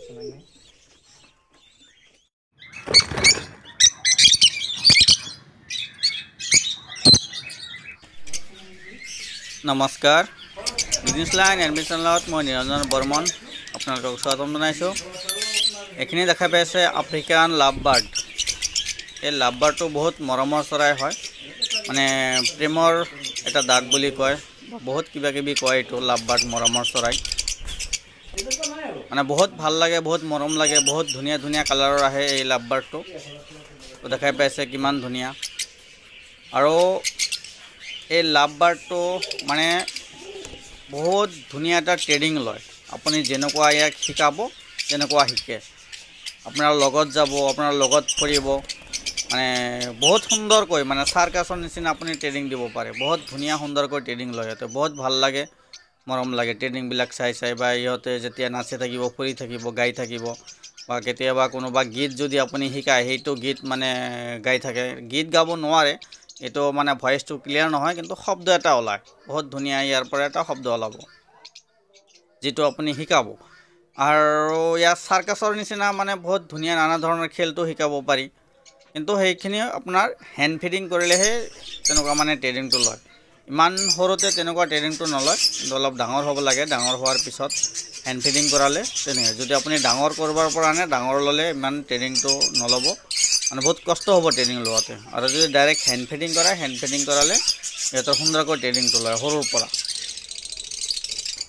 নমস্কাৰ business line এডমিশ্যনত মই নিৰঞ্জন বৰ্মন আপোনালোকক স্বাগতম জনাইছোঁ। এইখিনি দেখা পাইছে আফ্ৰিকান লাভ বাৰ্ড। এই লাভ বাৰ্ডটো বহুত মৰমৰ চৰাই হয়, মানে প্ৰেমৰ এটা দাগ বুলি কয়, বহুত কিবা কিবি কয়। এইটো লাভ বাৰ্ড মৰমৰ চৰাই, মানে বহুত ভাল লাগে, বহুত মৰম লাগে, বহুত ধুনীয়া ধুনীয়া কালাৰৰ আহে এই লাভ বাৰ্ডটো। দেখাই পাইছে কিমান ধুনীয়া। আৰু এই লাভ বাৰ্ডটো মানে বহুত ধুনীয়া এটা ট্ৰেইনিং লয়। আপুনি যেনেকুৱা ইয়াক শিকাব তেনেকুৱা শিকে। আপোনাৰ লগত যাব, আপোনাৰ লগত ফুৰিব, মানে বহুত সুন্দৰকৈ, মানে চাৰ্কাছৰ নিচিনা আপুনি ট্ৰেইনিং দিব পাৰে। বহুত ধুনীয়া সুন্দৰকৈ ট্ৰেইনিং লয় সিহঁতে, বহুত ভাল লাগে, মৰম লাগে ট্ৰেইনিংবিলাক চাই চাই। বা ইহঁতে যেতিয়া নাচি থাকিব, ফুৰি থাকিব, গাই থাকিব, বা কেতিয়াবা কোনোবা গীত যদি আপুনি শিকায়, সেইটো গীত মানে গাই থাকে। গীত গাব নোৱাৰে, এইটো মানে ভইচটো ক্লিয়াৰ নহয়, কিন্তু শব্দ এটা ওলায়, বহুত ধুনীয়া। ইয়াৰ পৰা এটা শব্দ ওলাব যিটো আপুনি শিকাব। আৰু ইয়াৰ চাৰ্কাছৰ নিচিনা মানে বহুত ধুনীয়া নানা ধৰণৰ খেলটো শিকাব পাৰি, কিন্তু সেইখিনি আপোনাৰ হেণ্ড ফিডিং কৰিলেহে তেনেকুৱা মানে ট্ৰেইনিংটো লয়। ইমান সৰুতে তেনেকুৱা ট্ৰেইনিংটো নলয়, কিন্তু অলপ ডাঙৰ হ'ব লাগে। ডাঙৰ হোৱাৰ পিছত হেণ্ড ফিডিং কৰালে তেনেকৈ। যদি আপুনি ডাঙৰ কৰবাৰ পৰা আনে, ডাঙৰ ল'লে ইমান ট্ৰেইনিংটো নল'ব, মানে বহুত কষ্ট হ'ব ট্ৰেইনিং লোৱাতে। আৰু যদি ডাইৰেক্ট হেণ্ড ফিডিং কৰে, হেণ্ড ফিডিং কৰালে সিহঁতৰ সুন্দৰকৈ ট্ৰেইনিংটো লয় সৰুৰ পৰা।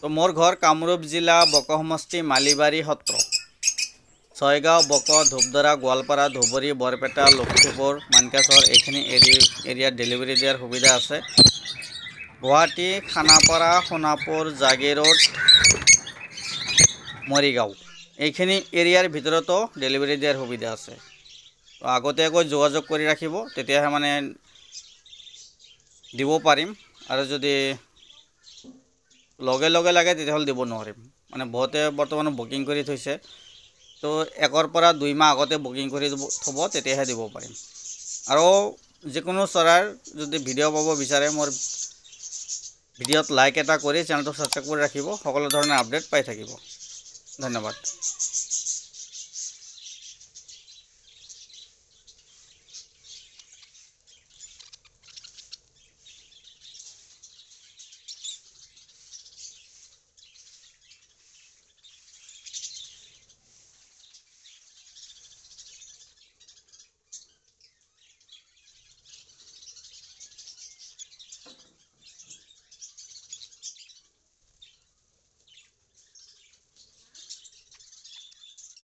তো মোৰ ঘৰ কামৰূপ জিলা বক সমষ্টি মালিবাৰী সত্ৰ, ছয়গাঁও, বক, ধূপদৰা, গোৱালপাৰা, ধুবুৰী, বৰপেটা, লখিমপুৰ, মানকাচৰ এইখিনি এৰিয়াত ডেলিভাৰী দিয়াৰ সুবিধা আছে। গুৱাহাটী, খানাপাৰা, সোণাপুৰ, জাগিৰোড, মৰিগাঁও এইখিনি এৰিয়াৰ ভিতৰতো ডেলিভাৰী দিয়াৰ সুবিধা আছে। তো আগতীয়াকৈ যোগাযোগ কৰি ৰাখিব, তেতিয়াহে মানে দিব পাৰিম। আৰু যদি লগে লগে লাগে তেতিয়াহ'লে দিব নোৱাৰিম। মানে বহুতে বৰ্তমান বুকিং কৰি থৈছে, তো 1 পৰা 2 মাহ আগতে বুকিং কৰি থ'ব, তেতিয়াহে দিব পাৰিম। আৰু যিকোনো চৰাইৰ যদি ভিডিঅ' পাব বিচাৰে, মোৰ ভিডিঅ'ত লাইক এটা কৰি চেনেলটো ছাবস্ক্ৰাইব কৰি ৰাখিব, সকলো ধৰণৰ আপডেট পাই থাকিব। ধন্যবাদ।